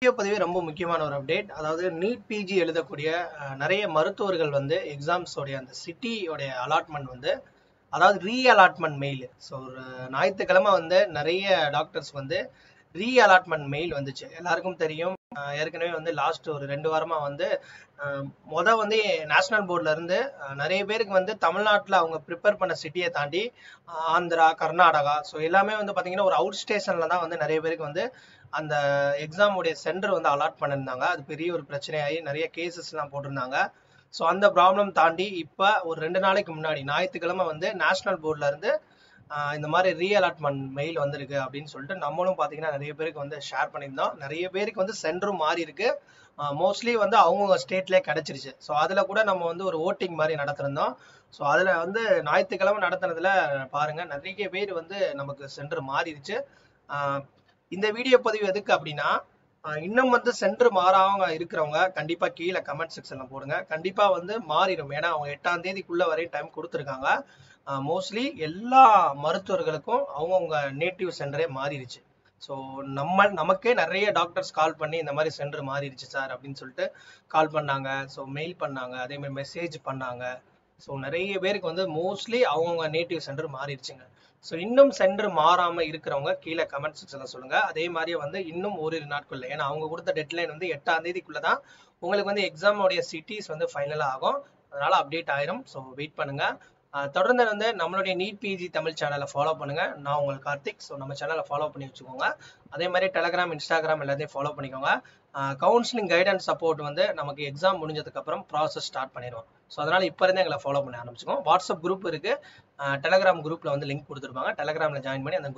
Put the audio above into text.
Video பதிவே ரொம்ப முக்கியமான ஒரு அப்டேட். அதாவது நீட் பிஜி எழுதக்கூடிய நிறைய மருத்துவர்கள் வந்து எக்ஸாம்ஸோடைய அந்த சிட்டியோடைய அலாட்மெண்ட் வந்து அதாவது ரீ அலாட்மெண்ட் மெயில். ஸோ ஒரு ஞாயிற்றுக்கிழமை வந்து நிறைய டாக்டர்ஸ் வந்து ரீ அலாட்மெண்ட் மெயில் வந்துச்சு. எல்லாருக்கும் தெரியும், ஏற்கனவே வந்து லாஸ்ட் ஒரு 2 வாரமா வந்து வந்து நேஷனல் போர்ட்ல இருந்து நிறைய பேருக்கு வந்து தமிழ்நாட்டில் அவங்க ப்ரிப்பேர் பண்ண சிட்டியை தாண்டி ஆந்திரா, கர்நாடகா, ஸோ எல்லாமே வந்து பார்த்தீங்கன்னா ஒரு அவுட் ஸ்டேஷன்ல தான் வந்து நிறைய பேருக்கு வந்து அந்த எக்ஸாமுடைய சென்டர் வந்து அலாட் பண்ணியிருந்தாங்க. அது பெரிய ஒரு பிரச்சனையாகி நிறைய கேசஸ்லாம் போட்டிருந்தாங்க. ஸோ அந்த ப்ராப்ளம் தாண்டி இப்போ ஒரு 2 நாளைக்கு முன்னாடி ஞாயிற்றுக்கிழமை வந்து நேஷனல் போர்ட்ல இருந்து இந்த மாதிரி ரீ அலாட்மெண்ட் மெயில் வந்திருக்கு அப்படின்னு சொல்லிட்டு நம்மளும் பார்த்தீங்கன்னா நிறைய பேருக்கு வந்து ஷேர் பண்ணியிருந்தோம். நிறைய பேருக்கு வந்து சென்டரும் மாறி இருக்கு. மோஸ்ட்லி வந்து அவங்கவுங்க ஸ்டேட்லேயே கிடைச்சிருச்சு. ஸோ அதில் கூட நம்ம வந்து ஒரு ஓட்டிங் மாதிரி நடத்திருந்தோம். ஸோ அதில் வந்து ஞாயிற்றுக்கிழமை நடத்துனதுல பாருங்க நிறைய பேர் வந்து நமக்கு சென்டர் மாறிடுச்சு. இந்த வீடியோ பதிவு எதுக்கு அப்படின்னா, இன்னும் வந்து சென்டர் மாறாம இருக்கிறவங்க கண்டிப்பா கீழே கமெண்ட் செக்ஷன்ல போடுங்க. கண்டிப்பா வந்து மாறிடும். ஏன்னா அவங்க 8ஆம் தேதிக்குள்ள வரையும் டைம் கொடுத்துருக்காங்க. மோஸ்ட்லி எல்லா மருத்துவர்களுக்கும் அவங்கவுங்க நேட்டிவ் சென்டரே மாறிடுச்சு. ஸோ நமக்கே நிறைய டாக்டர்ஸ் கால் பண்ணி இந்த மாதிரி சென்டர் மாறிடுச்சு சார் அப்படின்னு சொல்லிட்டு கால் பண்ணாங்க. ஸோ மெயில் பண்ணாங்க, அதே மாதிரி மெசேஜ் பண்ணாங்க. ஸோ நிறைய பேருக்கு வந்து மோஸ்ட்லி அவங்கவுங்க நேட்டிவ் சென்டர் மாறிடுச்சுங்க. ஸோ இன்னும் சென்டர் மாறாம இருக்கிறவங்க கீழே கமெண்ட் செக்ஷன்ல சொல்லுங்க. அதே மாதிரியே வந்து இன்னும் ஓரிரு நாட்கள்ல, ஏன்னா அவங்க கொடுத்த டெட்லைன் வந்து 8ஆம் தேதிக்குள்ளதான் உங்களுக்கு வந்து எக்ஸாமோடைய சிட்டிஸ் வந்து ஃபைனலா ஆகும். அதனால அப்டேட் ஆயிரும். ஸோ வெயிட் பண்ணுங்க. தொடர்ந்து வந்து நம்மளுடைய நீட் பிஜி தமிழ் சேனலை ஃபாலோ பண்ணுங்க. நான் உங்களுக்கு கார்த்திக். ஸோ நம்ம சேனலை ஃபாலோ பண்ணி வச்சுக்கோங்க. அதே மாதிரி டெலகிராம், இன்ஸ்டாகிராம் எல்லாத்தையும் ஃபாலோ பண்ணிக்கோங்க. கவுன்சிலிங் கைடன்ஸ் சப்போர்ட் வந்து நமக்கு எக்ஸாம் முடிஞ்சதுக்கு அப்புறம் ப்ராசஸ் ஸ்டார்ட் பண்ணிடுவோம். ஸோ அதனால இப்போ இருந்தே எங்களை ஃபாலோ பண்ண ஆரம்பிச்சுக்கோங்க. வாட்ஸ்அப் குரூப் இருக்கு, டெலகிராம் குரூப்ல வந்து லிங்க் கொடுத்துருப்பாங்க. டெலகிராம்ல ஜாயின் பண்ணி அந்த